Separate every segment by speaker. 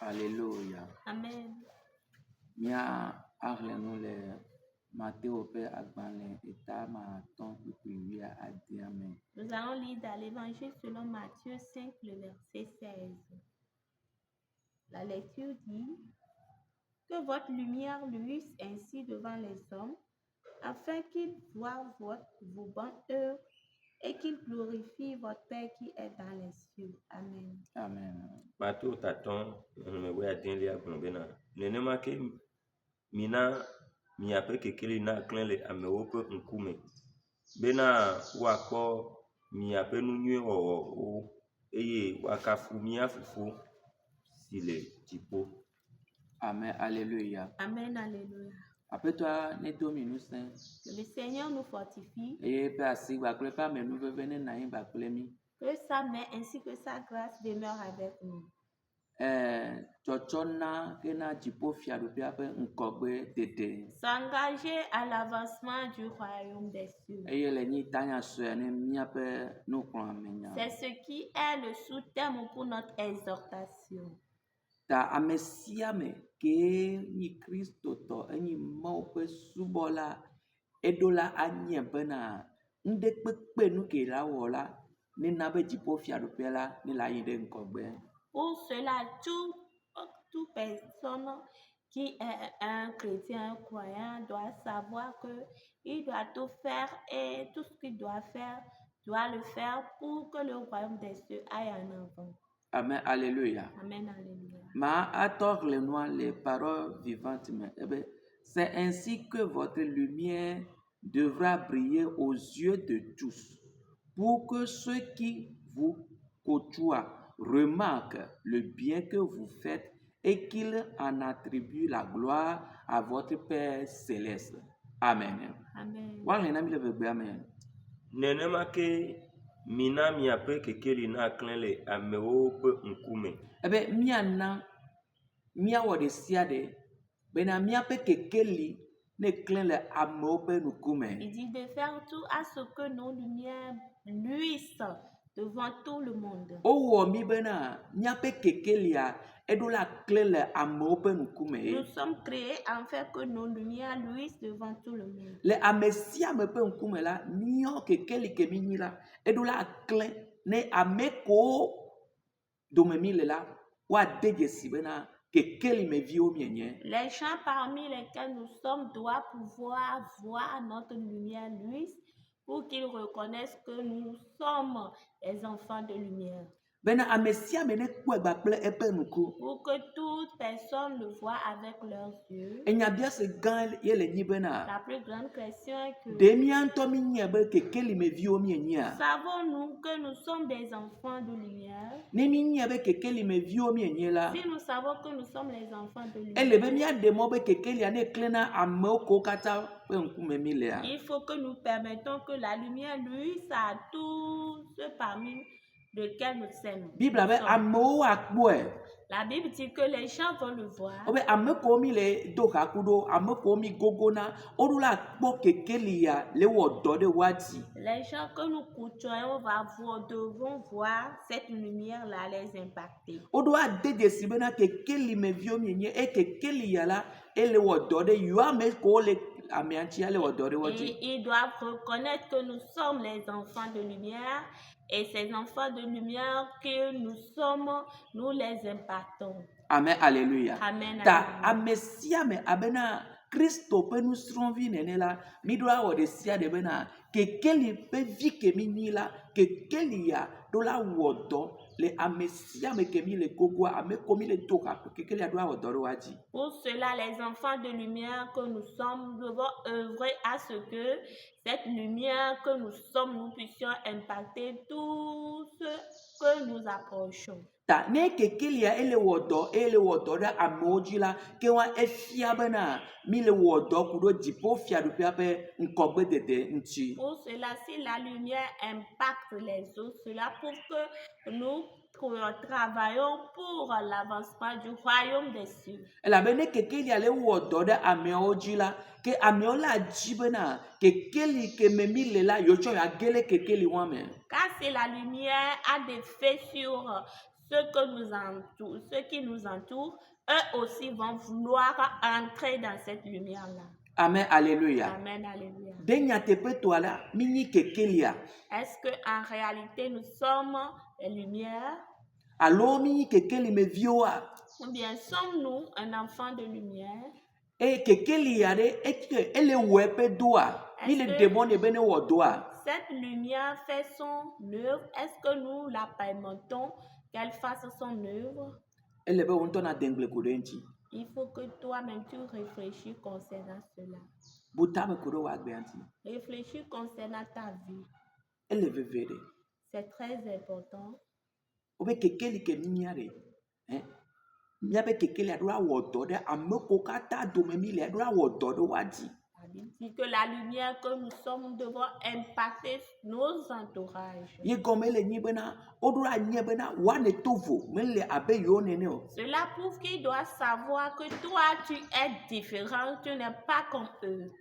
Speaker 1: Alléluia.
Speaker 2: Amen.
Speaker 1: Mia arlenu le Matthieu pe agbanle eta ma ton depuis a dit amen.
Speaker 2: Nous allons lire dans l'évangile selon Matthieu 5, le verset 16. La lecture dit: Que votre lumière luise ainsi devant les hommes, afin qu'ils voient vos bonnes œuvres et qu'ils glorifient votre Père qui est dans les cieux. Amen.
Speaker 1: Amen.
Speaker 3: Matthieu taton me wea dinli agbonbena. Nenema ke mina miape kekele na klenle amewo pe nkume. Bena wakpo miape nu nyuie wɔwɔ eye wakafu mia fufu si le dziƒo.
Speaker 1: Amen. Alléluia.
Speaker 2: Amen. Alléluia.
Speaker 1: Après toi, ne domi nous saint.
Speaker 2: Que le Seigneur nous fortifie,
Speaker 1: Et pe asi bakle pa me nous vene na yin bakle mi.
Speaker 2: que sa main ainsi que sa grâce demeure avec nous.
Speaker 1: Tsɔtsɔna ke na dziƒo fiaɖuƒea ƒe ŋkɔgbe dede.
Speaker 2: S'engager à l'avancement du royaume des cieux.
Speaker 1: Eye le nyi tanya sɔe ne míaƒe nukplɔamenya.
Speaker 2: C'est ce qui est le sous-thème pour notre exhortation.
Speaker 1: Ta ame sia ame ke nyi kristotɔ enyi Mawu ƒe subɔla eɖo la anyi bena ŋɖe kpekpe nu ke la wɔ la nena be dziƒo fiaɖuƒea la ne la yi ɖe ŋgɔgbe.
Speaker 2: Pour cela, toute personne qui est un chrétien, un croyant, doit savoir que il doit tout faire et tout ce qu'il doit faire, doit le faire pour que le royaume des cieux aille en avant.
Speaker 1: Amen. Alléluia.
Speaker 2: Amen. Alléluia.
Speaker 1: Ma attendre les noix, les paroles vivantes, mais c'est ainsi que votre lumière devra briller aux yeux de tous, pour que ceux qui vous côtoient remarquent le bien que vous faites et qu'ils en attribuent la gloire à votre Père céleste. Amen.
Speaker 2: Amen.
Speaker 1: Amen.
Speaker 3: Nenema ke mina miape kekele na klenle amewo pe nkume.
Speaker 1: Miana miawɔ ɖe sia ɖe bena míaƒe kekeli ne klẽ le amewo ƒe ŋkume.
Speaker 2: Il dit de faire tout à ce que nos lumières luisent devant tout le monde.
Speaker 1: Wowɔ mi bena míaƒe kekelia eɖo la klẽ le amewo ƒe ŋkume.
Speaker 2: Nous sommes créés en fait que nos lumières luisent devant tout le monde.
Speaker 1: Le ame sia ame ƒe ŋkume la, míɔ kekeli ke mi nyi la eɖo la klẽ ne ame kowo dome mi le la woade dzesi bena kekeli me viwo mienye.
Speaker 2: Les gens parmi lesquels nous sommes doivent pouvoir voir notre lumière luise pour qu'ils reconnaissent que nous sommes les enfants de lumière.
Speaker 1: Bena ame sia ame ne kpɔe gba kple eƒe ŋku.
Speaker 2: Pour que toute personne le voie avec leurs yeux.
Speaker 1: Enyabiase gã ye le nyi bena.
Speaker 2: La plus grande question est que
Speaker 1: ɖe mía ŋutɔ mi nyia be kekeli me viwo mienye.
Speaker 2: savons-nous que nous sommes des enfants de lumière?
Speaker 1: Ne mi nyia be kekeli me viwo mienye la.
Speaker 2: Si nous savons que nous sommes les enfants de lumière,
Speaker 1: Ele be míaɖe mɔ be kekelia ne klẽ na amewo kowo katã ƒe ŋkume mi lea.
Speaker 2: il faut que nous permettons que la lumière luise à tous ceux parmi lesquels nous sommes.
Speaker 1: Bibla be amewo akpɔe.
Speaker 2: La Bible dit que les gens vont le voir.
Speaker 1: Obe ame kowo mi le do haku ɖo, ame kowo mi gogo na, woɖo la kpɔ kekelia le wɔ dɔ ɖe woa dzi.
Speaker 2: Les gens que nous côtoyons devront voir cette lumière-là les impacter.
Speaker 1: Woɖo ade dzesi bena kekeli me viwo mienye e kekelia la ele wɔ dɔ ɖe yewo ame kowo le amea ŋuti le wɔ dɔ ɖe wo dzi.
Speaker 2: Et ils doivent reconnaître que nous sommes les enfants de lumière et ces enfants de lumière que nous sommes, nous les impactons.
Speaker 1: Amen. Alléluia.
Speaker 2: Amen.
Speaker 1: Ta ame sia ame abena Kristo ƒe nusrɔ̃vi nene la, mi ɖo awɔ ɖe sia ɖe bena kekeli ƒe vi ke mi nyi la, kekelia ɖo la wɔ dɔ le ame sia ame ke mi le gogoa, ame ko mi le do ha kekelia ɖo awɔ dɔ ɖe woa dzi.
Speaker 2: Pour cela, les enfants de lumière que nous sommes devons œuvrer à ce que cette lumière que nous sommes, nous puissions impacter tous ceux que nous approchons.
Speaker 1: Ta ne kekelia ele wɔ dɔ ɖe amewo dzi la, ke wa efia bena mi le wɔ dɔ ku ɖo dziƒo fiaɖuƒea ƒe ŋkɔgbe dede ŋuti.
Speaker 2: Pour cela, si la lumière impacte les autres, cela prouve que nous travaillons pour l'avancement du royaume des cieux.
Speaker 1: Elabena kekelia le wɔ dɔ ɖe ameawo dzi la, ke ameawo la dzi bena kekeli ke me mi le la yewotsɔ yeage le kekeli wɔn me.
Speaker 2: Car si la lumière a des faits sur ceux qui nous entourent, eux aussi vont vouloir entrer dans cette lumière-là.
Speaker 1: Amen, alléluia.
Speaker 2: Amen, alléluia. Est-ce qu'en réalité, nous sommes les lumières? Ou bien sommes-nous un enfant de lumière? Cette lumière fait son œuvre. Est-ce que nous la permettons qu'elle fasse son œuvre? Il faut que toi-même tu réfléchis concernant cela. Réfléchis concernant ta vie. C'est très important. La Bible dit que la lumière que nous sommes, nous devons impacter nos entourages. Cela prouve qu'il doit savoir que toi, tu es différent, tu n'es pas comme eux.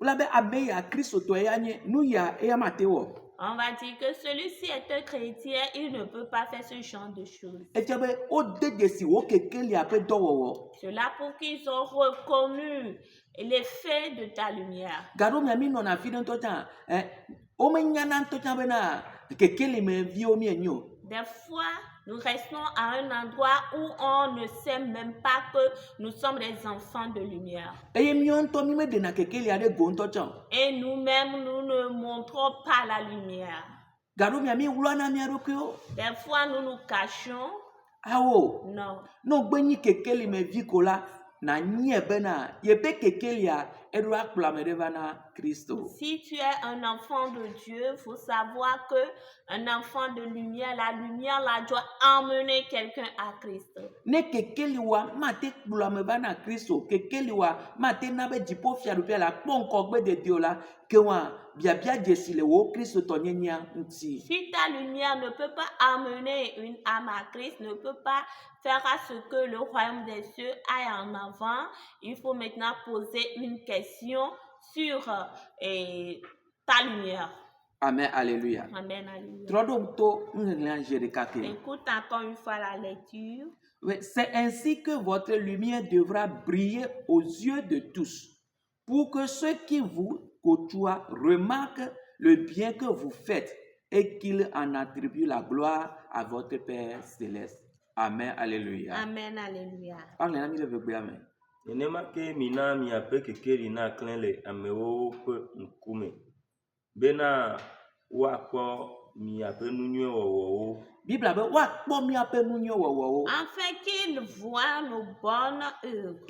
Speaker 2: On va dire que celui-ci est un chrétien, il ne peut pas faire ce genre de choses. Cela prouve qu'ils ont reconnu l'effet de ta lumière. Des fois, nous restons à un endroit où on ne sait même pas que nous sommes des enfants de lumière. Et nous-mêmes, nous ne montrons pas la lumière. Des fois, nous nous cachons. Non. Si tu es un enfant de Dieu, il faut savoir que un enfant de lumière, la lumière là doit emmener quelqu'un à Christ. Si ta lumière ne peut pas amener une âme à Christ, ne peut pas faire à ce que le royaume des cieux aille en avant, il faut maintenant poser une question sur ta lumière.
Speaker 1: Amen, alléluia.
Speaker 2: Amen, alléluia. Écoute encore une fois la lecture.
Speaker 1: C'est ainsi que votre lumière devra briller aux yeux de tous, pour que ceux qui vous côtoient remarquent le bien que vous faites et qu'ils en attribuent la gloire à votre Père céleste. Amen, alléluia.
Speaker 2: Amen, alléluia.
Speaker 3: Nenema mina miape kekeli na klenle amewo pe nkume. Bena wakpo miape nunye wowo.
Speaker 2: Afin qu'ils voient nos bonnes œuvres.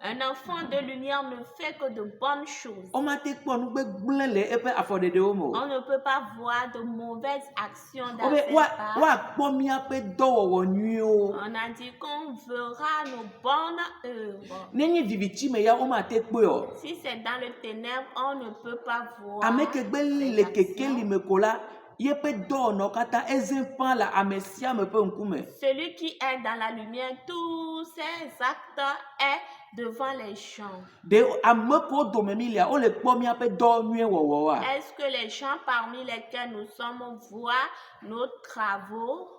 Speaker 2: Un enfant de lumière ne fait que de bonnes choses. On ne peut pas voir de mauvaises actions dans ses part. On a dit qu'on verra nos bonnes œuvres. Si c'est dans le ténèbre, on ne peut pas voir les actions. Celui qui est dans la lumière, tous ses actes est devant les gens. Est-ce que les gens parmi lesquels nous sommes voient nos travaux?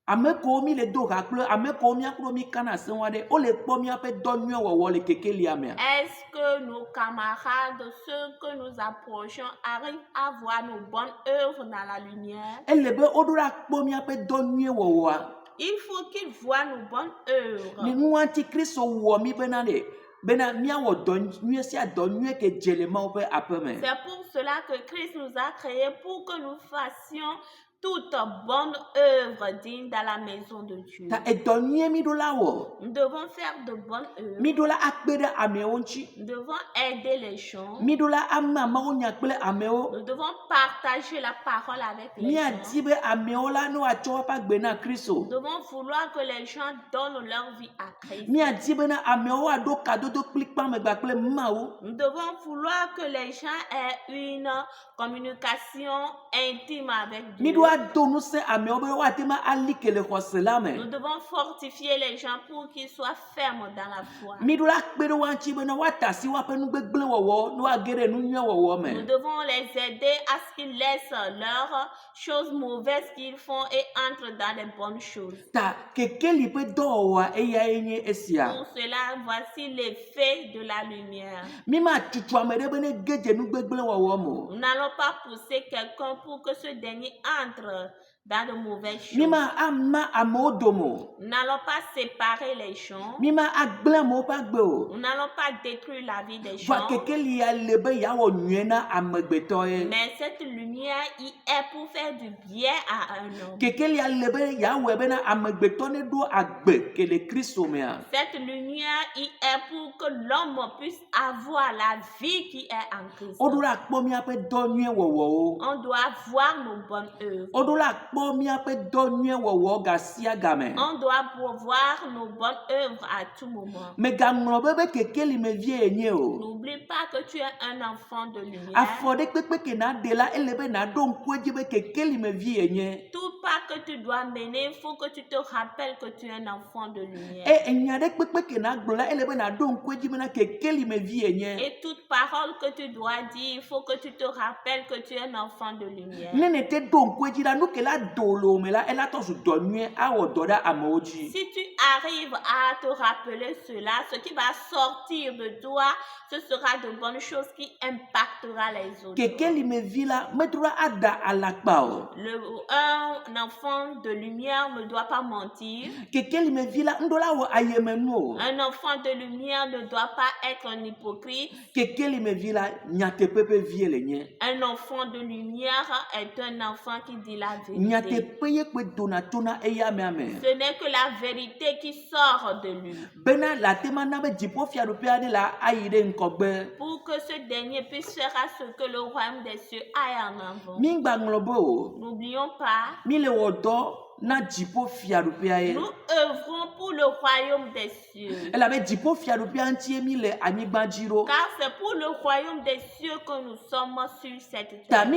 Speaker 2: Est-ce que nos camarades, ceux que nous approchons, arrivent à voir nos bonnes œuvres dans la lumière? Il faut qu'ils voient nos bonnes œuvres. C'est pour cela que Christ nous a créés, pour que nous fassions toute bonne œuvre digne dans la maison de Dieu. Nous devons faire de bonnes œuvres. Nous devons aider les gens. Nous devons partager la parole avec les gens. Nous devons vouloir que les gens donnent leur vie à Christ. Nous devons vouloir que les gens aient une communication intime avec Dieu.
Speaker 1: doit donner ces amis,
Speaker 2: Nous devons fortifier les gens pour qu'ils soient fermes dans la foi. Nous devons les aider à ce qu'ils laissent leurs choses mauvaises qu'ils font et entrent dans les bonnes choses. Pour cela, voici l'effet de la lumière. Nous n'allons pas pousser quelqu'un pour que ce dernier entre dans de mauvaises choses. Nous n'allons pas séparer les gens. Nous n'allons pas détruire la vie des gens. Mais cette lumière y est pour faire du bien à un homme. Cette lumière y est pour que l'homme puisse avoir la vie qui est en Christ. On doit voir nos bonnes œuvres. On doit voir nos bonnes œuvres à tout moment. N'oublie pas que tu es un enfant de lumière. Tout pas que tu dois mener, il faut que tu te rappelles que tu es un enfant de lumière. Et toute parole que tu dois dire, il faut que tu te rappelles que tu es un enfant de lumière. Si tu arrives à te rappeler cela, ce qui va sortir de toi, ce sera de bonnes choses qui impactera les autres. Un enfant de lumière ne doit pas mentir. Un enfant de lumière ne doit pas être un hypocrite. Un enfant de lumière est un enfant qui dit la vérité. Ce n'est que la vérité qui sort de lui. Pour que ce dernier puisse faire à ce que le royaume des cieux aille en avant. N'oublions pas. Nous œuvrons pour le royaume des cieux. Car c'est pour le royaume des cieux que nous sommes sur cette terre.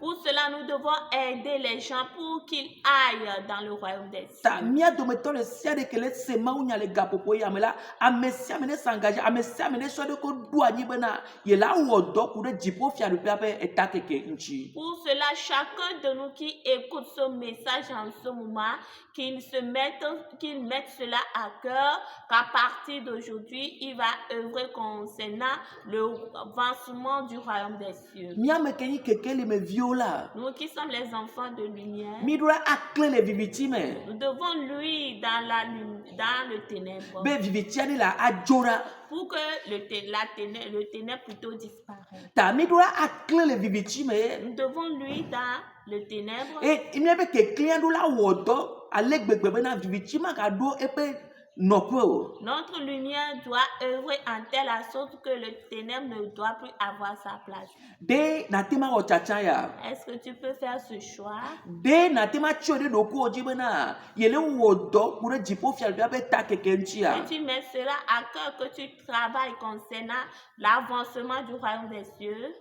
Speaker 2: Pour cela, nous devons aider les gens pour qu'ils aillent dans le royaume des cieux. Pour cela, chacun de nous qui écoute ce message en ce moment, qu'il mette cela à cœur, qu'à partir d'aujourd'hui, il va œuvrer concernant le avancement du royaume des cieux. Nous qui sommes les enfants de lumière, nous devons lui dans le ténèbre. Pour que le ténèbre plutôt disparaisse. Nous devons lui dans le ténèbre. Notre lumière doit œuvrer en telle sorte que le ténèbre ne doit plus avoir sa place. Est-ce que tu peux faire ce choix? Et tu mets cela à cœur que tu travailles concernant l'avancement du royaume des cieux.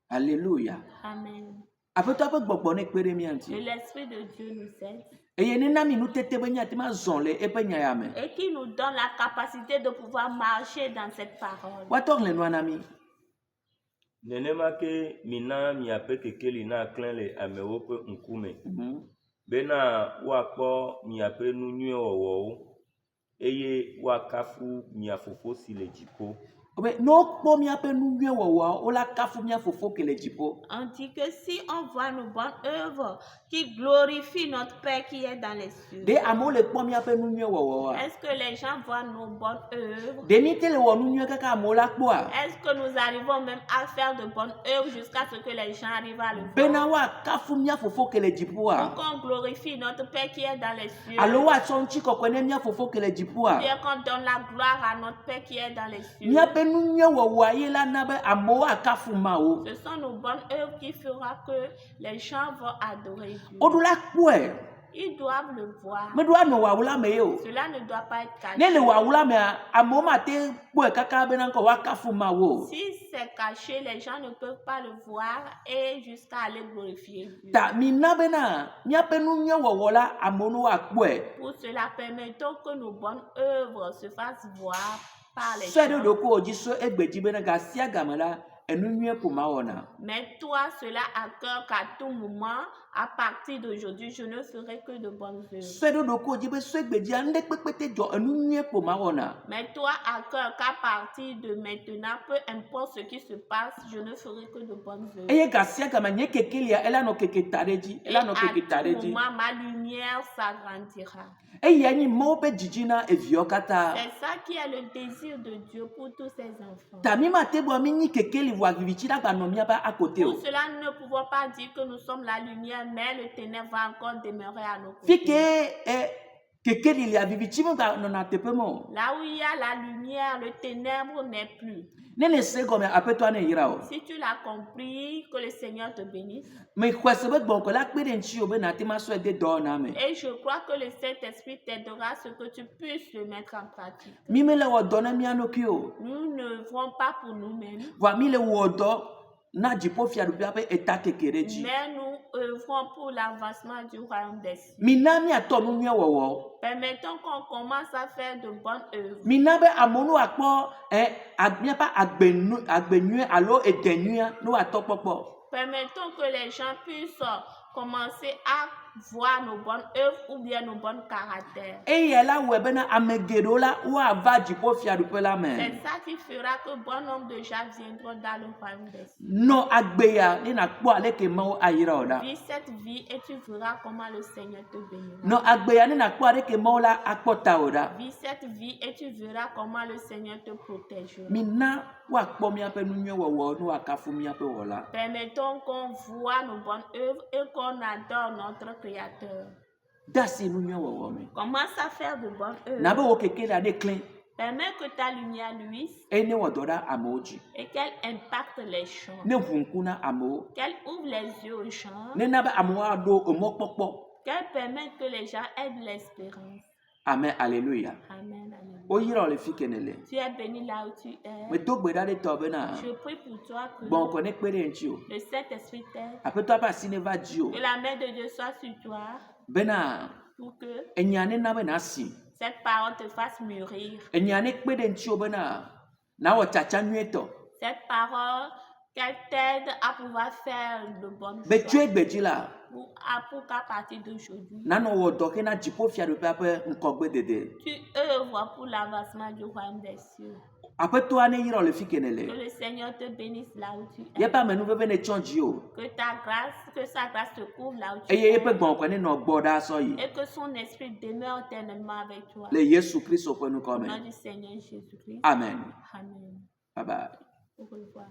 Speaker 1: Alléluia.
Speaker 2: Amen.
Speaker 1: Que
Speaker 2: l'Esprit de Dieu nous aide.
Speaker 1: Et
Speaker 2: qui nous donne la capacité de pouvoir marcher dans cette parole.
Speaker 3: Nenemake mina miape kekeli na klenle amewope nkume. Bena wakpo miape nunye owo. Eye wakafu miafofo sile jipo.
Speaker 2: On dit que si on voit nos bonnes œuvres qui glorifient notre Père qui est dans les cieux, est-ce que les gens voient nos bonnes œuvres? Est-ce que nous arrivons même à faire de bonnes œuvres jusqu'à ce que les gens arrivent à le voir? Pour qu'on glorifie notre Père qui est dans les cieux, bien qu'on donne la gloire à notre Père qui est dans les cieux. Ce sont nos bonnes œuvres qui feront que les gens vont adorer Dieu. Ils doivent le voir.
Speaker 1: Me do ano wawula me yo.
Speaker 2: Cela ne doit pas être caché.
Speaker 1: Ne le wawula me amoma te po kaka bena ko wakafu ma wo.
Speaker 2: Si c'est caché, les gens ne peuvent pas le voir et jusqu'à aller glorifier Dieu.
Speaker 1: Ta mina bena nya penu nya wowola amono akwe.
Speaker 2: Pour cela, permettons que nos bonnes œuvres se fassent voir par les
Speaker 1: Sedo
Speaker 2: gens.
Speaker 1: doko ojiso egbeji bena gasia gamala enu nye ko mawona.
Speaker 2: Mets-toi cela à cœur qu'à tout moment, à partir d'aujourd'hui, je ne ferai que de bonnes œuvres.
Speaker 1: Sedo doko ojibe so egbeji ande pepete jo enu nye ko mawona.
Speaker 2: Mets-toi à cœur qu'à partir de maintenant, peu importe ce qui se passe, je ne ferai que de bonnes œuvres.
Speaker 1: Eye gasia gama nye kekelia ela no keke tareji,
Speaker 2: Et
Speaker 1: ela no
Speaker 2: à
Speaker 1: keke
Speaker 2: tout
Speaker 1: tareji.
Speaker 2: moment, ma lumière s'agrandira.
Speaker 1: Eye anyi mo pe jijina evio kata.
Speaker 2: C'est ça qui est le désir de Dieu pour tous ses enfants.
Speaker 1: Tamima tebo minyi kekeli wa vivichi da ba no mia ba akote
Speaker 2: Pour
Speaker 1: o.
Speaker 2: cela, nous ne pouvons pas dire que nous sommes la lumière, mais le ténèbre va encore demeurer à nos côtés.
Speaker 1: Fike kekeli li avivichi mo ga no na tepemo.
Speaker 2: Là où il y a la lumière, le ténèbre n'est plus.
Speaker 1: Nene se gome apeto ane yira o.
Speaker 2: Si tu l'as compris, que le Seigneur te bénisse.
Speaker 1: Me kwesebe gbonko la kpere nchi o be na tema so de do na me.
Speaker 2: Et je crois que le Saint-Esprit t'aidera à ce que tu puisses le mettre en pratique.
Speaker 1: Mi me le wo do na mi anoki o.
Speaker 2: Nous ne n'œuvrons pas pour nous-mêmes,
Speaker 1: Wa mi le wo do na jipo fia du biabe eta kekereji.
Speaker 2: mais nous œuvrons pour l'avancement du royaume des cieux.
Speaker 1: Mi na mi ato nu nye wowo.
Speaker 2: Permettons qu'on commence à faire de bonnes œuvres.
Speaker 1: Mi na be amonu akpo agbia pa agbenu alo edenua no atokpopo.
Speaker 2: Permettons que les gens puissent commencer à voir nos bonnes œuvres ou bien nos bons caractères.
Speaker 1: Eye la we bena amegedo la wa va jipo fia du pe la me.
Speaker 2: C'est ça qui fera que bon nombre de gens viendront dans le royaume des cieux.
Speaker 1: No agbeya ni na kpo ale ke mawo ayira oda.
Speaker 2: Vis cette vie et tu verras comment le Seigneur te bénira.
Speaker 1: No agbeya ni na kpo ale ke mawo la akpota oda.
Speaker 2: Vis cette vie et tu verras comment le Seigneur te protégera.
Speaker 1: Mina wa kpo mi ape nu nye wowo no akafu mi ape wola.
Speaker 2: Permettons qu'on voit nos bonnes œuvres et qu'on adore notre Créateur.
Speaker 1: Dasi nu nye wowo me.
Speaker 2: Commence à faire de bonnes
Speaker 1: Na be
Speaker 2: œuvres.
Speaker 1: wo keke la de clean.
Speaker 2: Permets que ta lumière luise
Speaker 1: Ene wododa amoji.
Speaker 2: et qu'elle impacte les gens.
Speaker 1: Ne vunkuna amo.
Speaker 2: Qu'elle ouvre les yeux aux gens.
Speaker 1: Ne na be amoa do omokpokpo.
Speaker 2: Qu'elle permette que les gens aient de l'espérance.
Speaker 1: Amen, alléluia.
Speaker 2: Amen. Amen.
Speaker 1: O yira le fi kenele.
Speaker 2: Tu es béni là où tu
Speaker 1: Me
Speaker 2: es.
Speaker 1: to gbeda de to be na.
Speaker 2: Je prie pour toi que
Speaker 1: Bon ko ne kpere nchi o.
Speaker 2: le Saint-Esprit t'aide.
Speaker 1: Ape to apa sineva ji o.
Speaker 2: Que la main de Dieu soit sur toi
Speaker 1: Bena
Speaker 2: pour que
Speaker 1: enyane na be na si.
Speaker 2: cette parole te fasse mûrir.
Speaker 1: Enyane kpere nchi o bena na wo chacha nueto.
Speaker 2: Cette parole, qu'elle t'aide à pouvoir faire de bonnes
Speaker 1: Be tu
Speaker 2: choses.
Speaker 1: egbeji la.
Speaker 2: Pour qu'à partir d'aujourd'hui,
Speaker 1: Na no wo do ke na jipo fia do pe ape nkogbe dede.
Speaker 2: tu œuvres pour l'avancement du royaume des cieux.
Speaker 1: Ape to ane yira le fi
Speaker 2: Que
Speaker 1: kenele.
Speaker 2: le Seigneur te bénisse là où tu
Speaker 1: Ye
Speaker 2: es.
Speaker 1: pa menu be ne chonji o.
Speaker 2: Que sa grâce te couvre là où tu
Speaker 1: Eye ye
Speaker 2: es.
Speaker 1: pe gbon ko ne no gboda so yi.
Speaker 2: Et que son esprit demeure éternellement avec toi.
Speaker 1: Le Yesu Christ o pe nu
Speaker 2: Au
Speaker 1: come.
Speaker 2: nom du Seigneur Jésus-Christ.
Speaker 1: Amen.
Speaker 2: Amen.
Speaker 1: Bye bye.
Speaker 2: Au revoir.